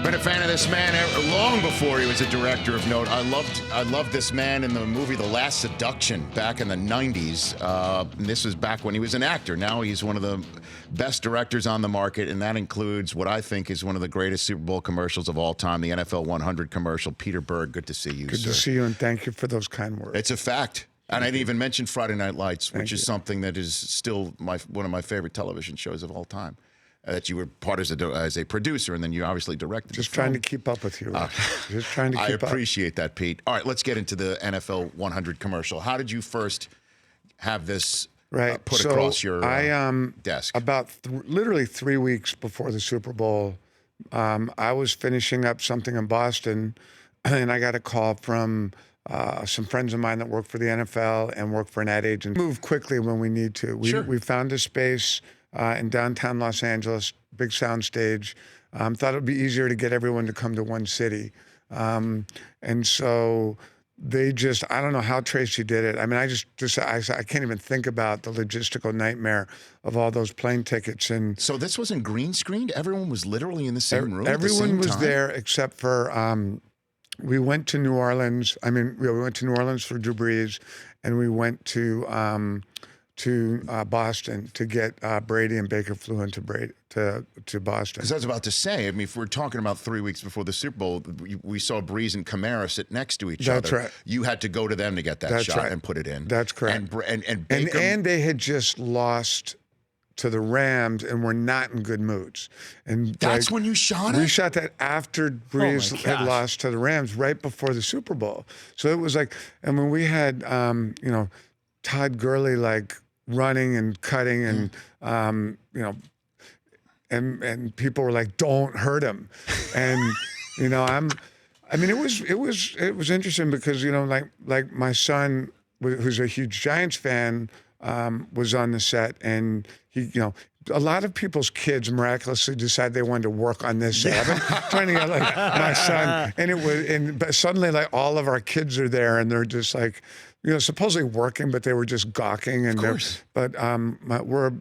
Been a fan of this man long before he was a director of note. I loved this man in the movie The Last Seduction back in the 90s. And this was back when he was an actor. Now he's one of the best directors on the market, and that includes what I think is one of the greatest Super Bowl commercials of all time, the NFL 100 commercial. Peter Berg, good to see you, Good sir. to see you, and thank you for those kind words. It's a fact. And I didn't even mention Friday Night Lights, which is something that is still one of my favorite television shows of all time. That you were part as a producer, and then you obviously directed. Just trying to keep up with you. Just trying to keep up. I appreciate that, Pete. All right, let's get into the NFL 100 commercial. How did you first have this put across your desk? About literally 3 weeks before the Super Bowl, I was finishing up something in Boston, and I got a call from some friends of mine that work for the NFL and work for an ad agency. Move quickly when we need to. We found a space in downtown Los Angeles, big sound stage. Thought it would be easier to get everyone to come to one city. And so they I don't know how Tracy did it. I mean, I can't even think about the logistical nightmare of all those plane tickets. And so this wasn't green screened? Everyone was literally in the same room Everyone was there except for, we went to New Orleans. I mean, we went to New Orleans for Drew Brees, and we went to Boston to get Brady, and Baker flew into to Boston. Because I was about to say, I mean, if we're talking about 3 weeks before the Super Bowl, we saw Brees and Kamara sit next to each other. That's right. You had to go to them to get that shot and put it in. That's correct. And Baker, and they had just lost to the Rams and were not in good moods. And that's when you shot it? We shot that after Brees had lost to the Rams, right before the Super Bowl. So it was like, I mean, we had, Todd Gurley running and cutting, and and people were like, "Don't hurt him," and it was interesting because like my son, who's a huge Giants fan, was on the set, and he a lot of people's kids miraculously decide they wanted to work on this set. I've been trying to get my son, but suddenly all of our kids are there, and they're just supposedly working, but they were just gawking. And of course. We're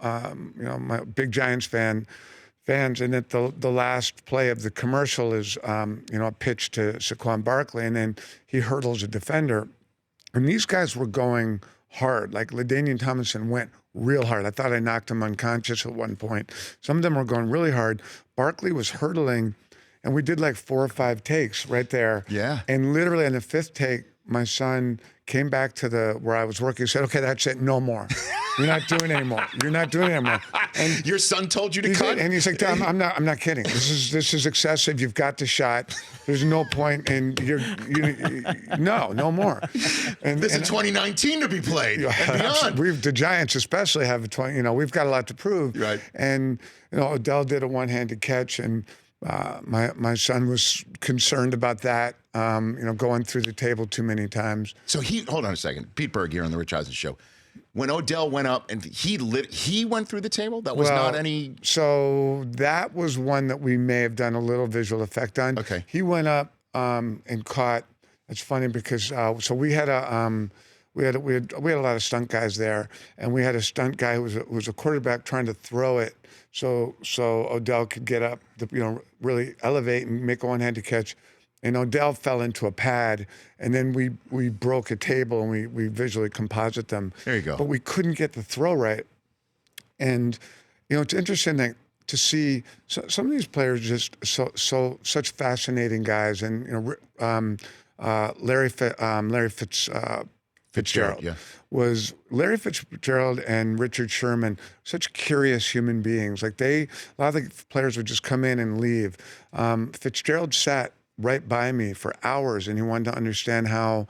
my big Giants fans, and at the last play of the commercial is a pitch to Saquon Barkley, and then he hurdles a defender, and these guys were going hard. Like LaDainian Tomlinson went real hard. I thought I knocked him unconscious at one point. Some of them were going really hard. Barkley was hurdling, and we did 4 or 5 takes right there. Yeah. And literally on the 5th take, my son came back to where I was working. He said, "Okay, that's it. No more. You're not doing it anymore. You're not doing it anymore." And your son told you to cut? And he's like, "Dad, I'm not kidding. This is excessive. You've got the shot. There's no point in no more." And this is 2019 to be played and beyond. The Giants especially have we've got a lot to prove. Right. And Odell did a one-handed catch, and my son was concerned about that, going through the table too many times. So hold on a second. Pete Berg here on the Rich Eisen Show. When Odell went up and he went through the table? That was not any... So that was one that we may have done a little visual effect on. Okay. He went up and caught... It's funny because so we had we had a lot of stunt guys there, and we had a stunt guy who was a quarterback trying to throw it so Odell could get up, really elevate and make a one-handed catch. And Odell fell into a pad, and then we broke a table, and we visually composite them. There you go. But we couldn't get the throw right. And it's interesting to see some of these players just such fascinating guys, and Larry Fitzgerald. Yeah. Was Larry Fitzgerald and Richard Sherman such curious human beings? A lot of the players would just come in and leave. Fitzgerald sat right by me for hours, and he wanted to understand how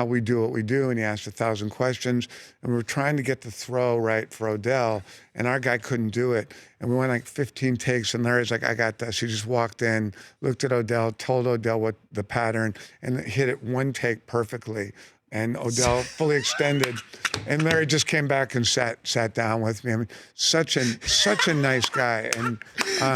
we do what we do, and he asked 1,000 questions, and we were trying to get the throw right for Odell, and our guy couldn't do it, and we went 15 takes, and Larry's like, "I got this." He just walked in, looked at Odell, told Odell what the pattern, and hit it one take perfectly. And Odell fully extended, and Larry just came back and sat down with me. I mean, such a nice guy. And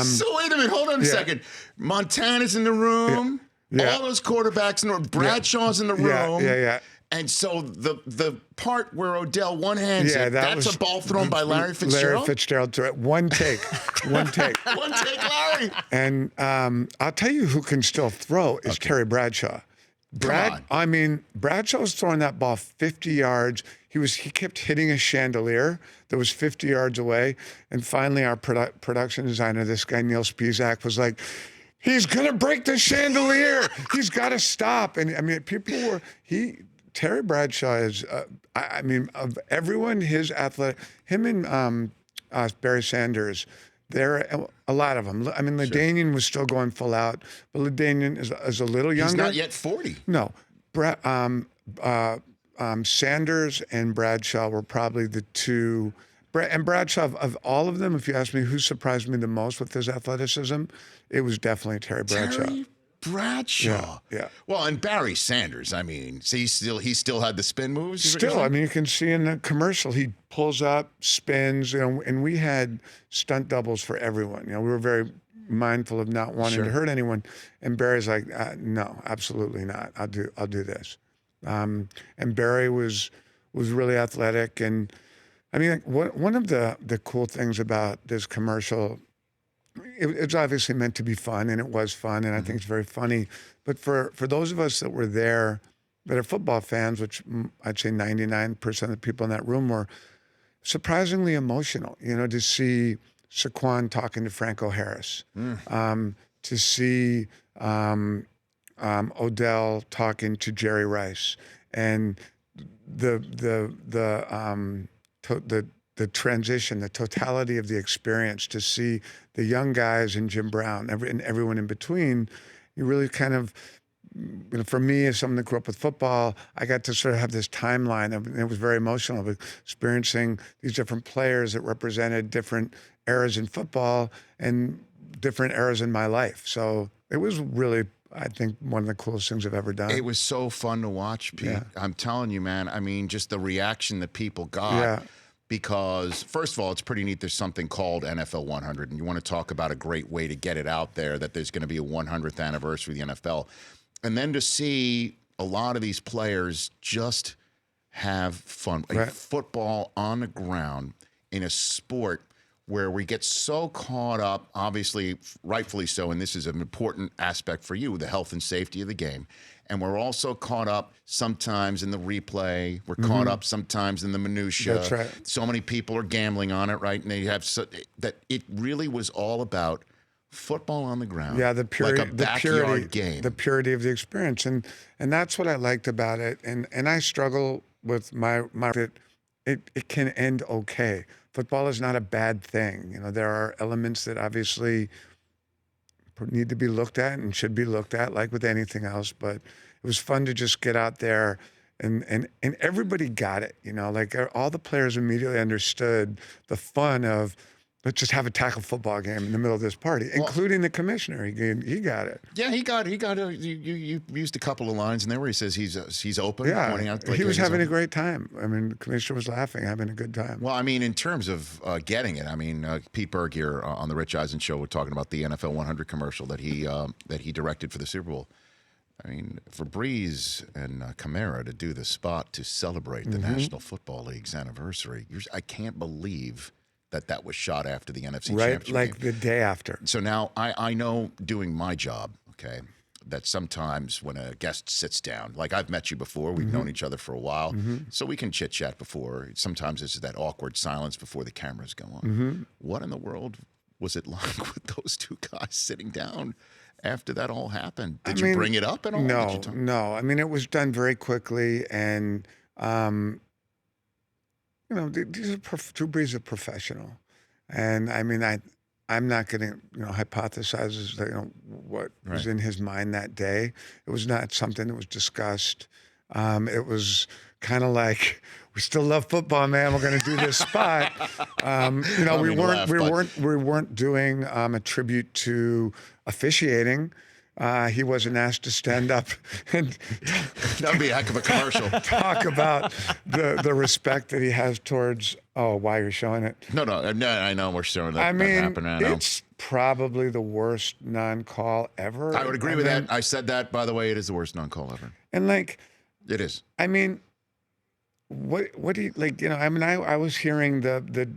so wait a minute, hold on a second. Montana's in the room. Yeah. All those quarterbacks in the room. Bradshaw's in the room. Yeah. And so the part where Odell one-hands it, that's a ball thrown by Larry Fitzgerald? Larry Fitzgerald. One take. One take. One take, Larry. And I'll tell you who can still throw is Terry Bradshaw. Bradshaw was throwing that ball 50 yards. He kept hitting a chandelier that was 50 yards away. And finally, our production designer, this guy Neil Spizak, was like, "He's gonna break the chandelier. He's got to stop." And I mean, Terry Bradshaw is. Of everyone, his athletic, him and Barry Sanders. There are a lot of them. I mean, LaDainian was still going full out, but LaDainian is a little younger. He's not yet 40. No. Sanders and Bradshaw were probably the two. And Bradshaw, of all of them, if you ask me who surprised me the most with his athleticism, it was definitely Terry Bradshaw. Terry Bradshaw. Yeah. Well, and Barry Sanders, I mean, so he still had the spin moves? Still, I mean, you can see in the commercial, he pulls up, spins, and we had stunt doubles for everyone. We were very mindful of not wanting to hurt anyone. And Barry's like, no, absolutely not. I'll do this. And Barry was really athletic. And I mean, one of the cool things about this commercial, it's obviously meant to be fun, and it was fun, and I think it's very funny. But for those of us that were there, that are football fans, which I'd say 99% of the people in that room were, surprisingly emotional, to see Saquon talking to Franco Harris, to see Odell talking to Jerry Rice, and the transition, the totality of the experience, to see the young guys and Jim Brown and everyone in between. You really kind of, for me, as someone that grew up with football, I got to sort of have this timeline of, and it was very emotional, of experiencing these different players that represented different eras in football and different eras in my life. So it was really, I think, one of the coolest things I've ever done. It was so fun to watch, Pete. Yeah. I'm telling you, man. I mean, just the reaction that people got. Yeah. Because, first of all, it's pretty neat. There's something called NFL 100, and you want to talk about a great way to get it out there, that there's going to be a 100th anniversary of the NFL. And then to see a lot of these players just have fun. Right. Football on the ground in a sport where we get so caught up, obviously, rightfully so, and this is an important aspect for you, the health and safety of the game. And we're also caught up sometimes in the replay. We're caught up sometimes in the minutia. That's right. So many people are gambling on it, right? And they have that it really was all about football on the ground. Yeah, the purity, like a backyard game. The purity of the experience, and that's what I liked about it. And I struggle with my it can end okay. Football is not a bad thing. There are elements that obviously need to be looked at and should be looked at, like with anything else. But it was fun to just get out there, and everybody got it. Like all the players immediately understood the fun of, let's just have a tackle football game in the middle of this party, including the commissioner. He got it. Yeah, he got you used a couple of lines in there where he says he's open. Yeah, pointing out he was having a great time. I mean, the commissioner was laughing, having a good time. Well, I mean, in terms of getting it, I mean, Pete Berg here on the Rich Eisen show, we're talking about the NFL 100 commercial that he directed for the Super Bowl. I mean, for Brees and Kamara to do the spot to celebrate the National Football League's anniversary, I can't believe that was shot after the NFC Championship like game. the day after. So now I know, doing my job, okay, that sometimes when a guest sits down, like I've met you before, we've known each other for a while, so we can chit-chat before. Sometimes it's that awkward silence before the cameras go on. What in the world was it like with those two guys sitting down after that all happened? Did you bring it up at all? No. I mean, it was done very quickly, and Drew Brees is a professional, and I mean, I'm not going to hypothesize as to, what was in his mind that day. It was not something that was discussed. It was kind of like, we still love football, man. We're going to do this spot. We weren't doing a tribute to officiating. He wasn't asked to stand up and that'd be a heck of a commercial. Talk about the respect that he has towards. Oh, why you're showing it? No, I know we're showing that. I mean, that happened. I know. It's probably the worst non-call ever. I would agree with that. I said that, by the way. It is the worst non-call ever. And like, It is. I mean, what do you like? I mean, I was hearing the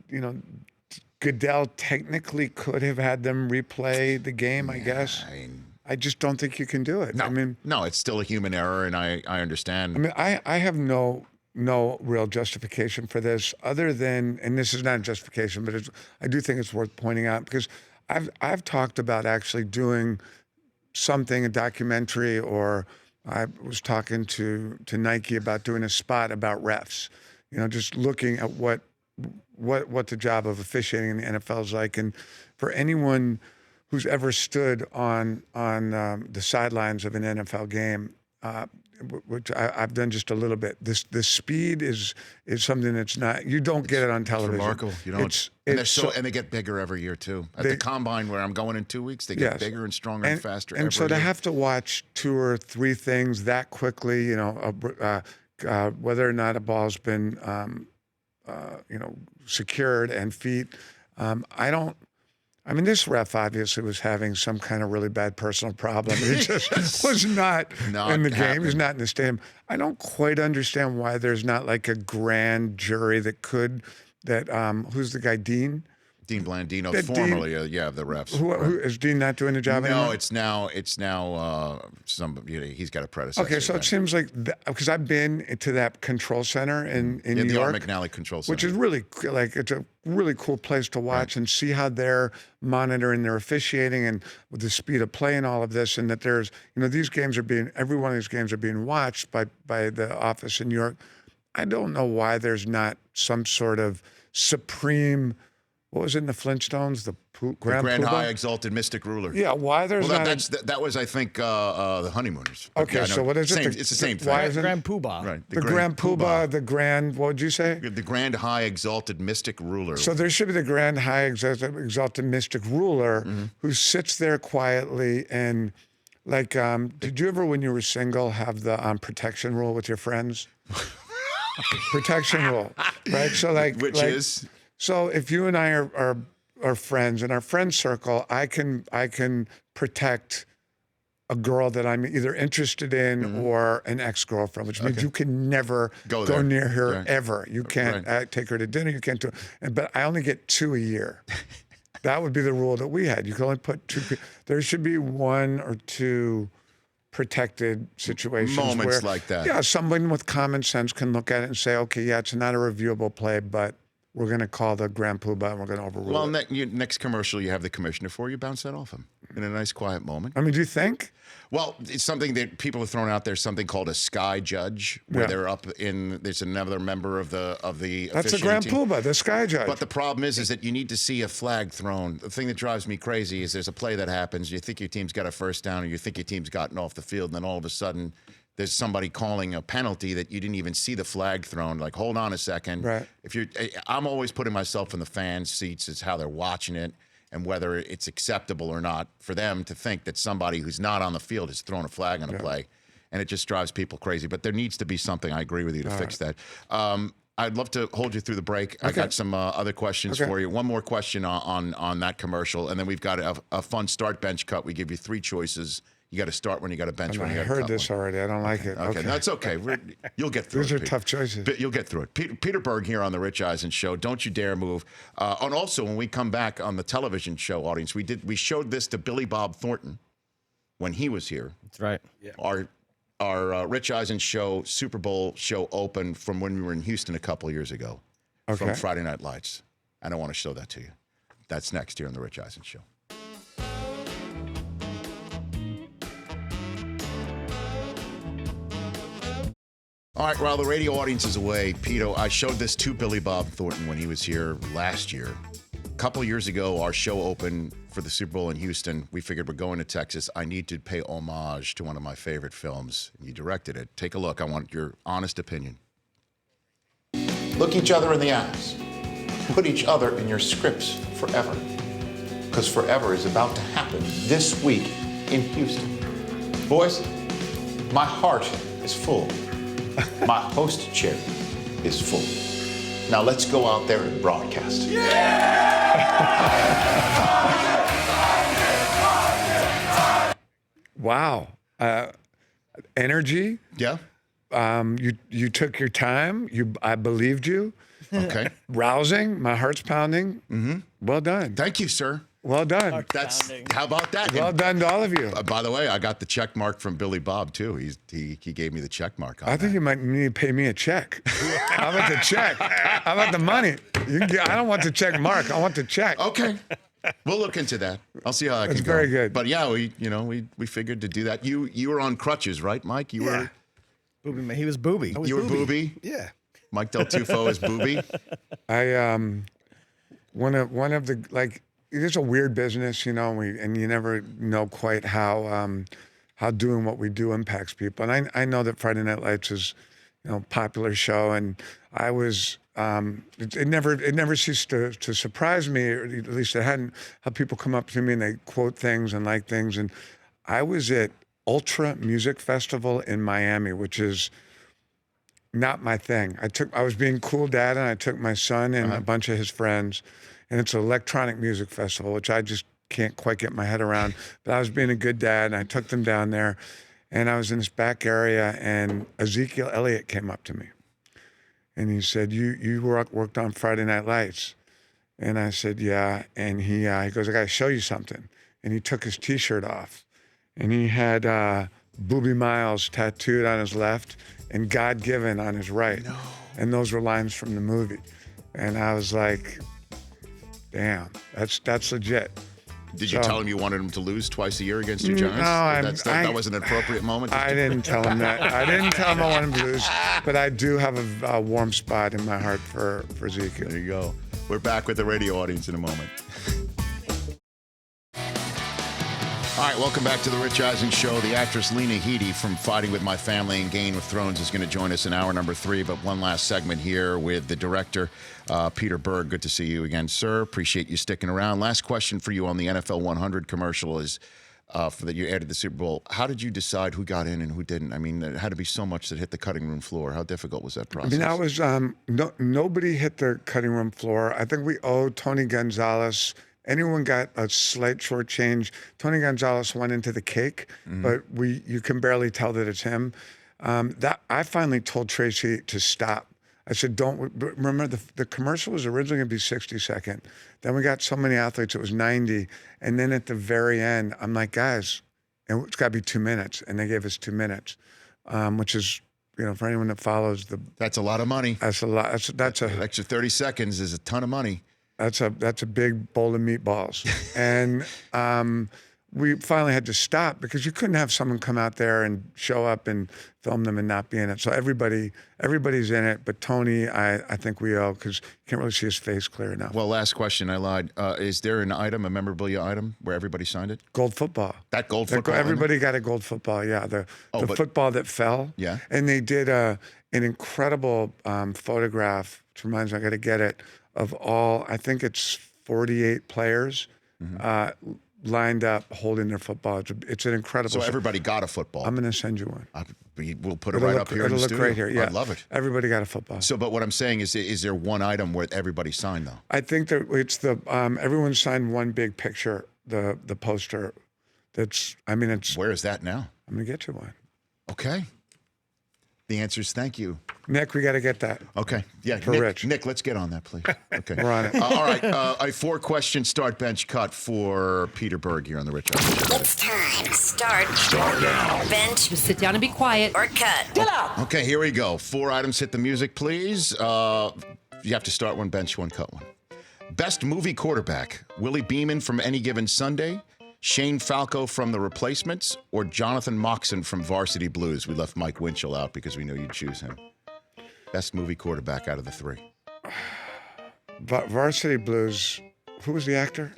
Goodell technically could have had them replay the game. I guess. I mean, I just don't think you can do it. no, I mean, no, it's still a human error, and I understand. I mean, I have no real justification for this other than, and this is not a justification, but I do think it's worth pointing out because I've talked about actually doing something, a documentary, or I was talking to Nike about doing a spot about refs. Just looking at what the job of officiating in the NFL is like, and for anyone who's ever stood on the sidelines of an NFL game, which I've done just a little bit. The speed is something that's not, you don't get it on television. It's remarkable. You don't. And they get bigger every year too. At the combine where I'm going in 2 weeks, they get bigger and stronger and faster. And so to have to watch 2 or 3 things that quickly, whether or not a ball's been, secured and feet, I mean, this ref obviously was having some kind of really bad personal problem. It just was not in the game. He's not in the stadium. I don't quite understand why there's not like a grand jury that who's the guy, Dean? Dean Blandino, formerly, the refs. Who is Dean not doing the job anymore? No, it's now he's got a predecessor. Okay, so it seems like, because I've been to that control center in New York. The Art McNally Control Center. Which is really, it's a really cool place to watch and see how they're monitoring their officiating and with the speed of play and all of this, and that there's, these games every one of these games are being watched by the office in New York. I don't know why there's not some sort of supreme, what was it in the Flintstones? The Grand High Exalted Mystic Ruler. Yeah, why there's not... That was, I think, the Honeymooners. Okay, so what is it? It's the same thing. Why is it? Grand Poobah. Right. The Grand Poobah, the Grand... What would you say? The Grand High Exalted Mystic Ruler. So there should be the Grand High Exalted Mystic Ruler who sits there quietly and... Like, did you ever, when you were single, have the protection rule with your friends? Protection rule, right? So Which is? So if you and I are friends in our friend circle, I can protect a girl that I'm either interested in or an ex-girlfriend, which means you can never go near her ever. You can't take her to dinner. You can't do it. But I only get 2 a year. That would be the rule that we had. You can only put 2 people. There should be 1 or 2 protected situations. Moments where, like that. Yeah, someone with common sense can look at it and say, okay, yeah, it's not a reviewable play, but we're going to call the Grand Poobah and we're going to overrule it. Well, next commercial you have the commissioner for, you bounce that off him in a nice, quiet moment. I mean, do you think? Well, it's something that people have thrown out there, something called a sky judge, where they're up in, there's another member of the That's the Grand Poobah, the sky judge. But the problem is that you need to see a flag thrown. The thing that drives me crazy is there's a play that happens, you think your team's got a first down, or you think your team's gotten off the field, and then all of a sudden there's somebody calling a penalty that you didn't even see the flag thrown. Like, hold on a second. Right. I'm always putting myself in the fans' seats as how they're watching it and whether it's acceptable or not for them to think that somebody who's not on the field has thrown a flag on a play. And it just drives people crazy. But there needs to be something, I agree with you, to fix that. I'd love to hold you through the break. Okay. I got some other questions for you. One more question on that commercial, and then we've got a fun start bench cut. We give you 3 choices. You got to start when you got a bench when you got to cut. I heard this already. I don't like it. Okay, that's okay. You'll get through it. Those are tough choices. You'll get through it. Peter Berg here on the Rich Eisen Show. Don't you dare move. And also, when we come back on the television show audience, we showed this to Billy Bob Thornton when he was here. That's right. Yeah. Our Rich Eisen Show Super Bowl show opened from when we were in Houston a couple years ago from Friday Night Lights. And I want to show that to you. That's next here on the Rich Eisen Show. All right, while the radio audience is away, Pito, I showed this to Billy Bob Thornton when he was here last year. A couple years ago, our show opened for the Super Bowl in Houston. We figured we're going to Texas. I need to pay homage to one of my favorite films. You directed it. Take a look. I want your honest opinion. Look each other in the eyes. Put each other in your scripts forever. Because forever is about to happen this week in Houston. Boys, my heart is full. My host chair is full. Now let's go out there and broadcast. Wow. Energy. Yeah. You took your time. I believed you. Okay. Rousing. My heart's pounding. Mm-hmm. Well done. Thank you, sir. Well done. How about that? Well done to all of you. By the way, I got the check mark from Billy Bob too. He gave me the check mark on I think that. you might need to pay me a check. How about the check? How about the money? I don't want the check mark. I want the check. Okay. We'll look into that. I'll see how that can go. It's very good. But yeah, we figured to do that. You were on crutches, right, Mike? You were Booby man. He was Booby. you were Booby. Yeah. Mike Del Tufo is Booby. One of the, like, it's a weird business, and you never know quite how doing what we do impacts people. And I know that Friday Night Lights is, a popular show, and I was, it never ceased to surprise me, or at least it hadn't, how people come up to me and they quote things and like things. And I was at Ultra Music Festival in Miami, which is not my thing. I was being cool dad, and I took my son and a bunch of his friends, and it's an electronic music festival, which I just can't quite get my head around. But I was being a good dad, and I took them down there, and I was in this back area, and Ezekiel Elliott came up to me, and he said, "You worked on Friday Night Lights," and I said, "Yeah," and he goes, "I got to show you something," and he took his T-shirt off, and he had Booby Miles tattooed on his left and God Given on his right. No. And those were lines from the movie. And I was like, damn, that's legit. Did you tell him you wanted him to lose twice a year against your Giants? No, that was an appropriate moment? I didn't tell him that. I didn't tell him I wanted him to lose, but I do have a warm spot in my heart for Ezekiel. There you go. We're back with the radio audience in a moment. All right, welcome back to the Rich Eisen Show. The actress Lena Headey from Fighting With My Family and Game of Thrones is going to join us in hour number 3. But one last segment here with the director, Peter Berg. Good to see you again, sir. Appreciate you sticking around. Last question for you on the NFL 100 commercial is for that you aired at the Super Bowl. How did you decide who got in and who didn't? I mean, there had to be so much that hit the cutting room floor. How difficult was that process? I mean, nobody hit the cutting room floor. I think we owe Tony Gonzalez. Anyone got a slight shortchange. Tony Gonzalez went into the cake, but you can barely tell that it's him. That I finally told Tracy to stop. I said, don't, remember the commercial was originally gonna be 60-second. Then we got so many athletes, it was 90. And then at the very end, I'm like, guys, and it's gotta be 2 minutes. And they gave us 2 minutes, which is, for anyone that follows That's a lot of money. That's a lot. That's a extra 30 seconds is a ton of money. That's a big bowl of meatballs. And we finally had to stop because you couldn't have someone come out there and show up and film them and not be in it. So everybody's in it, but Tony, I think we owe, because you can't really see his face clear enough. Well, last question, I lied. Is there an item, a memorabilia item, where everybody signed it? Gold football. That gold football? Everybody got a gold football, yeah. The football that fell. Yeah. And they did an incredible photograph, which reminds me, I got to get it, of all, I think it's 48 players lined up holding their football. It's an incredible. So everybody got a football. I'm going to send you one. We'll put it right up here in the studio. It'll look right here, yeah. I love it. Everybody got a football. So, but what I'm saying is there one item where everybody signed, though? I think that it's everyone signed one big picture, the poster. It's. Where is that now? I'm going to get you one. Okay. The answer is thank you. Nick, we got to get that. Okay. Yeah. For Rich. Nick, let's get on that, please. Okay. We're on it. All right. A 4-question start bench cut for Peter Berg here on the Rich Eisen Show. It's time. Start now. Bench. Just sit down and be quiet. Or cut. Get out. Okay, here we go. 4 items. Hit the music, please. You have to start one, bench one, cut one. Best movie quarterback: Willie Beeman from Any Given Sunday, Shane Falco from The Replacements, or Jonathan Moxon from Varsity Blues? We left Mike Winchell out because we knew you'd choose him. Best movie quarterback out of the 3. Varsity Blues. Who was the actor?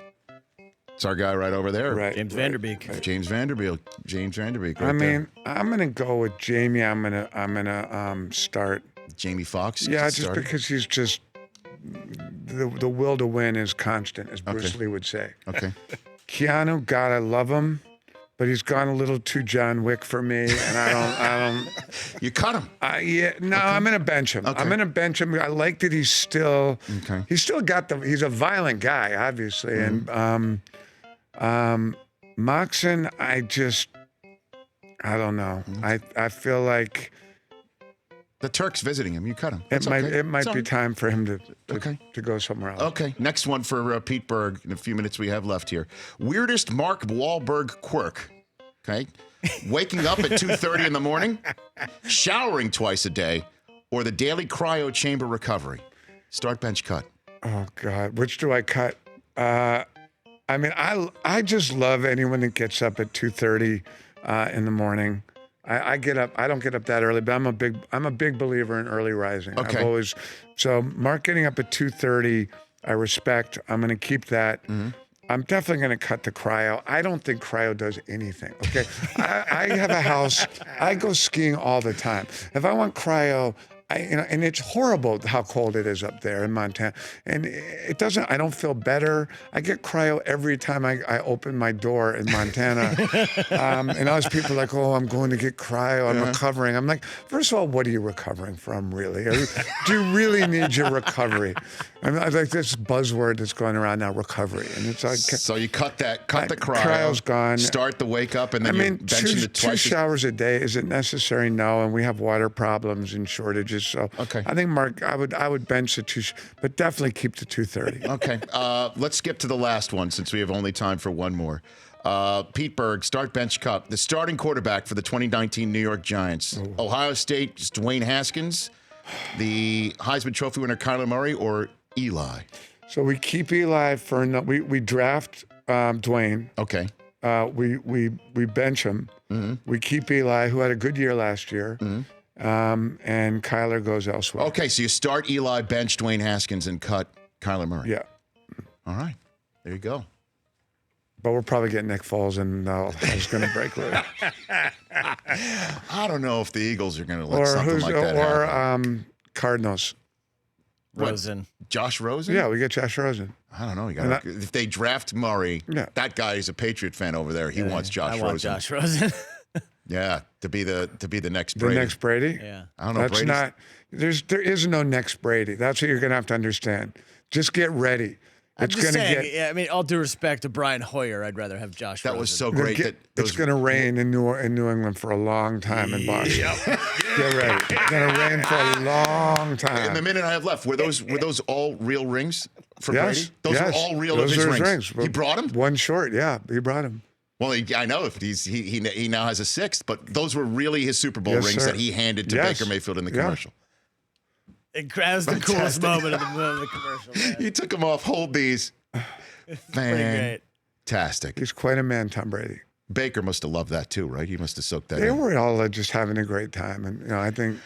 It's our guy right over there. Right. James Vanderbeek. Right. James Vanderbeek. I'm there. gonna go with Jamie. I'm gonna start Jamie Foxx. Yeah, just because he's just the will to win is constant, as Bruce Lee would say. Okay. Keanu, God, I love him, but he's gone a little too John Wick for me, and I don't. You cut him. I'm gonna bench him. Okay. I'm gonna bench him. I like that he's still. Okay. He's still got he's a violent guy, obviously, and Moxon, I don't know. I feel like The Turk's visiting him. You cut him. It It's might okay. it might It's all be right. time for him to Okay. go somewhere else. Okay, next one for Pete Berg in a few minutes we have left here. Weirdest Mark Wahlberg quirk. Okay. Waking up at 2:30 in the morning, showering twice a day, or the daily cryo chamber recovery. Start, bench, cut. Oh God, which do I cut? I mean, I just love anyone that gets up at 2:30 in the morning. I get up. I don't get up that early, but I'm a big believer in early rising. Okay. I've always so Mark getting up at 2:30. I respect. I'm going to keep that. I'm definitely going to cut the cryo. I don't think cryo does anything. Okay, I have a house. I go skiing all the time. If I want cryo. And it's horrible how cold it is up there in Montana. And it doesn't, I don't feel better. I get cryo every time I open my door in Montana. And those people are like, oh, I'm going to get cryo. I'm recovering. I'm like, first of all, what are you recovering from, really? Do you really need your recovery? I mean, I like this buzzword that's going around now, recovery. And it's like, So you cut the cryo. Cryo's gone. Start the wake up, and then I you're mean, benching the two twice. showers a day, is it necessary? No, and we have water problems and shortages. So Okay. I think Mark, I would bench the but definitely keep the 2:30. Okay, let's skip to the last one since we have only time for one more. Pete Berg, start, bench, cut. The starting quarterback for the 2019 New York Giants. Ohio State's Dwayne Haskins, the Heisman Trophy winner Kyler Murray, or Eli? So we keep Eli for we draft Dwayne. Okay. We bench him. We keep Eli, who had a good year last year. And Kyler goes elsewhere. Okay, so you start Eli, bench Dwayne Haskins, and cut Kyler Murray. Yeah. All right. There you go. But we're probably getting Nick Foles, and I was going to break loose. I don't know if the Eagles are going to let something like that happen. Cardinals. Rosen. Josh Rosen? Yeah, we get Josh Rosen. I don't know. If they draft Murray, that guy is a Patriot fan over there. He wants Josh I Rosen. want Josh Rosen. Yeah, to be the next The Brady. next Brady? Yeah. I don't know. That's Brady's- not. There is no next Brady. That's what you're going to have to understand. Just get ready. I'm It's just going to saying, get. yeah, I mean, all due respect to Brian Hoyer, I'd rather have Josh That Rosen. was so great. It's going to rain in New England for a long time in Boston. Get ready. It's going to rain for a long time. In the minute I have left, were those all real rings for Yes. Brady? Those yes. are all real Those of his are rings. He brought them? One short, yeah. He brought him. Well, I know if he now has a sixth, but those were really his Super Bowl Yes, rings sir. that he handed to Yes. Baker Mayfield in the Yeah. commercial. That was the coolest moment of the commercial. Man. He took them off. Hold these. Pretty great. Fantastic. He's quite a man, Tom Brady. Baker must have loved that too, right? He must have soaked that They in. were all just having a great time, and I think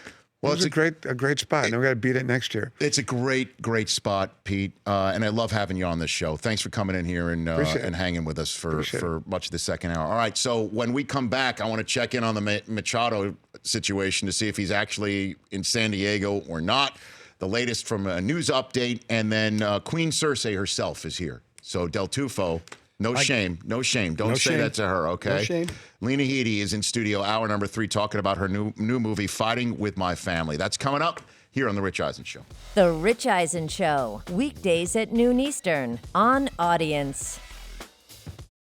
Well, it was it's a great spot. And we got to beat it next year. It's a great spot, Pete, and I love having you on this show. Thanks for coming in here and Appreciate it. hanging with us Appreciate for much of the second hour. All right, so when we come back, I want to check in on the Machado situation to see if he's actually in San Diego or not. The latest from a news update, and then Queen Cersei herself is here. So Del Tufo, no shame. Don't say shame. that to her, okay? No shame. Lena Headey is in studio, hour number 3, talking about her new movie, Fighting with My Family. That's coming up here on The Rich Eisen Show. The Rich Eisen Show, weekdays at noon Eastern on Audience.